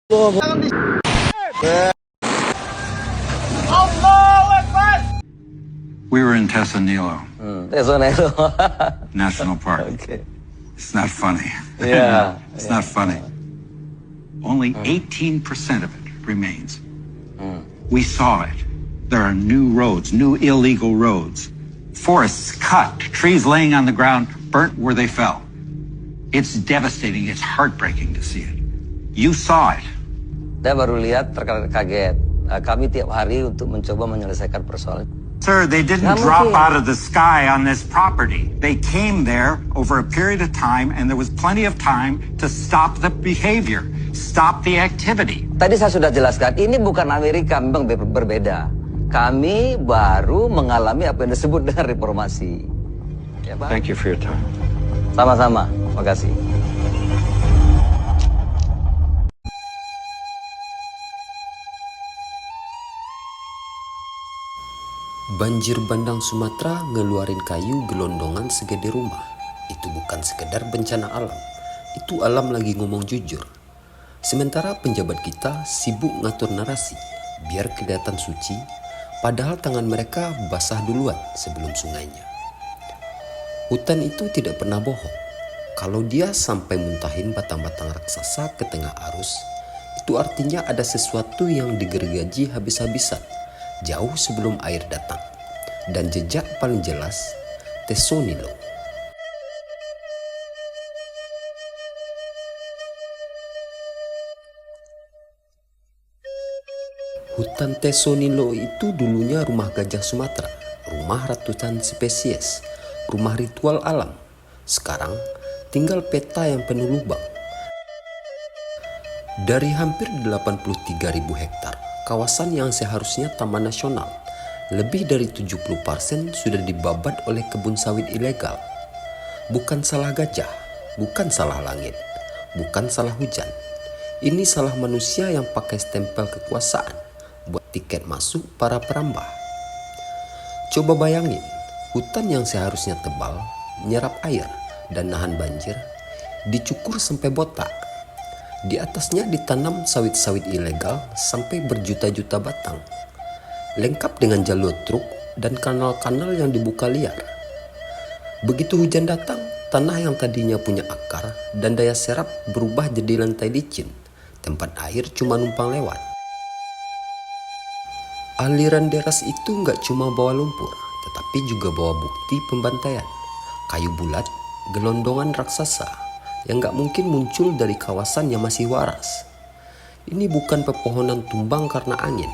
We were in Tessanilo Tesonelo. National Park. Okay. It's not funny. Yeah. It's not funny. Only 18% of it remains. We saw it. There are new roads, new illegal roads. Forests cut, trees laying on the ground, burnt where they fell. It's devastating. It's heartbreaking to see it. You saw it. Saya baru lihat terkaget. Kami tiap hari untuk mencoba menyelesaikan persoalan. Sir, they didn't drop out of the sky on this property. They came there over a period of time, and there was plenty of time to stop the behavior, stop the activity. Tadi saya sudah jelaskan, ini bukan Amerika, memang berbeda. Kami baru mengalami apa yang disebut dengan reformasi. Ya, Pak? Thank you for your time. Sama-sama, makasih. Banjir bandang Sumatera ngeluarin kayu gelondongan segede rumah. Itu bukan sekedar bencana alam. Itu alam lagi ngomong jujur. Sementara penjabat kita sibuk ngatur narasi biar kelihatan suci, padahal tangan mereka basah duluan sebelum sungainya. Hutan itu tidak pernah bohong. Kalau dia sampai muntahin batang-batang raksasa ke tengah arus, itu artinya ada sesuatu yang digergaji habis-habisan jauh sebelum air datang. Dan jejak paling jelas, Tesonilo. Hutan Tesonilo itu dulunya rumah gajah Sumatera, rumah ratusan spesies, rumah ritual alam. Sekarang tinggal peta yang penuh lubang. Dari hampir 83.000 hektar, kawasan yang seharusnya taman nasional, lebih dari 70% sudah dibabat oleh kebun sawit ilegal. Bukan salah gajah, bukan salah langit, bukan salah hujan. Ini salah manusia yang pakai stempel kekuasaan buat tiket masuk para perambah. Coba bayangin, hutan yang seharusnya tebal, menyerap air dan nahan banjir, dicukur sampai botak. Di atasnya ditanam sawit-sawit ilegal sampai berjuta-juta batang. Lengkap dengan jalur truk dan kanal-kanal yang dibuka liar. Begitu hujan datang, tanah yang tadinya punya akar dan daya serap berubah jadi lantai licin. Tempat air cuma numpang lewat. Aliran deras itu nggak cuma bawa lumpur, tetapi juga bawa bukti pembantaian. Kayu bulat, gelondongan raksasa yang nggak mungkin muncul dari kawasan yang masih waras. Ini bukan pepohonan tumbang karena angin.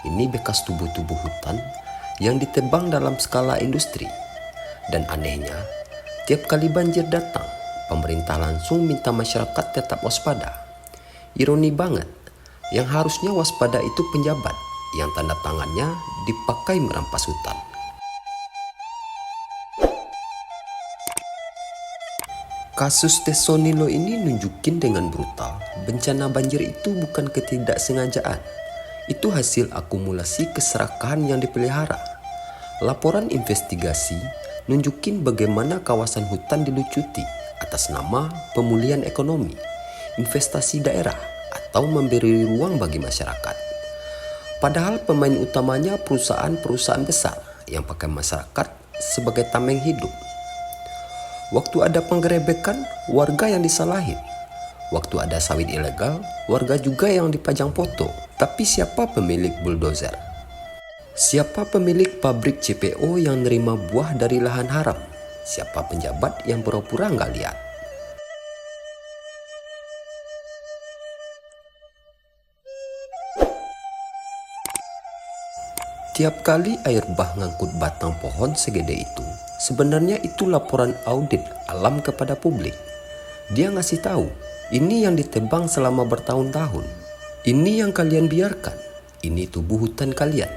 Ini bekas tubuh-tubuh hutan yang ditebang dalam skala industri. Dan anehnya, tiap kali banjir datang, pemerintah langsung minta masyarakat tetap waspada. Ironi banget, yang harusnya waspada itu penjabat yang tanda tangannya dipakai merampas hutan. Kasus Tesonilo ini nunjukin dengan brutal, bencana banjir itu bukan ketidaksengajaan. Itu hasil akumulasi keserakahan yang dipelihara. Laporan investigasi nunjukin bagaimana kawasan hutan dilucuti atas nama pemulihan ekonomi, investasi daerah, atau memberi ruang bagi masyarakat. Padahal pemain utamanya perusahaan-perusahaan besar yang pakai masyarakat sebagai tameng hidup. Waktu ada penggerebekan, warga yang disalahin. Waktu ada sawit ilegal, warga juga yang dipajang foto. Tapi siapa pemilik bulldozer? Siapa pemilik pabrik CPO yang nerima buah dari lahan haram? Siapa penjabat yang pura-pura nggak lihat? Tiap kali air bah ngangkut batang pohon segede itu, sebenarnya itu laporan audit alam kepada publik. Dia ngasih tahu, ini yang ditebang selama bertahun-tahun. Ini yang kalian biarkan. Ini tubuh hutan kalian,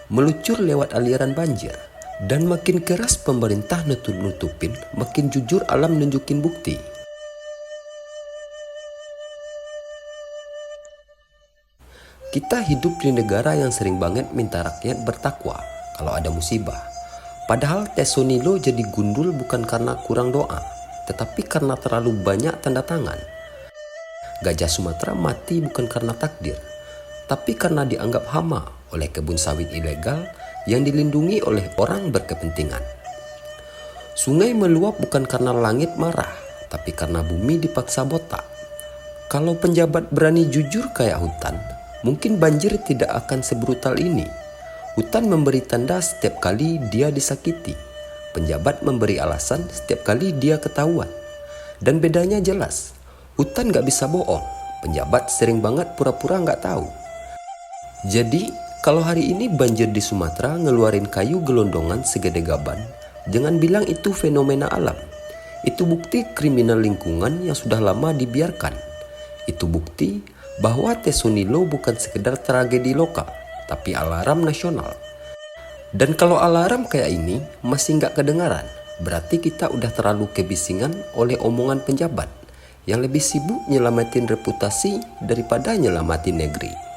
melucur lewat aliran banjir. Dan makin keras pemerintah nutup-nutupin, makin jujur alam nunjukin bukti. Kita hidup di negara yang sering banget minta rakyat bertakwa kalau ada musibah. Padahal Tesonilo jadi gundul bukan karena kurang doa, tetapi karena terlalu banyak tanda tangan. Gajah Sumatera mati bukan karena takdir, tapi karena dianggap hama oleh kebun sawit ilegal yang dilindungi oleh orang berkepentingan. Sungai meluap bukan karena langit marah, tapi karena bumi dipaksa botak. Kalau penjabat berani jujur kayak hutan, mungkin banjir tidak akan sebrutal ini. Hutan memberi tanda setiap kali dia disakiti. Penjabat memberi alasan setiap kali dia ketahuan. Dan bedanya jelas, hutan gak bisa bohong, penjabat sering banget pura-pura gak tahu. Jadi, kalau hari ini banjir di Sumatera ngeluarin kayu gelondongan segede gaban, jangan bilang itu fenomena alam. Itu bukti kriminal lingkungan yang sudah lama dibiarkan. Itu bukti bahwa Tesunilo bukan sekedar tragedi lokal, tapi alarm nasional. Dan kalau alarm kayak ini masih nggak kedengaran, berarti kita udah terlalu kebisingan oleh omongan penjabat yang lebih sibuk nyelamatin reputasi daripada nyelamatin negeri.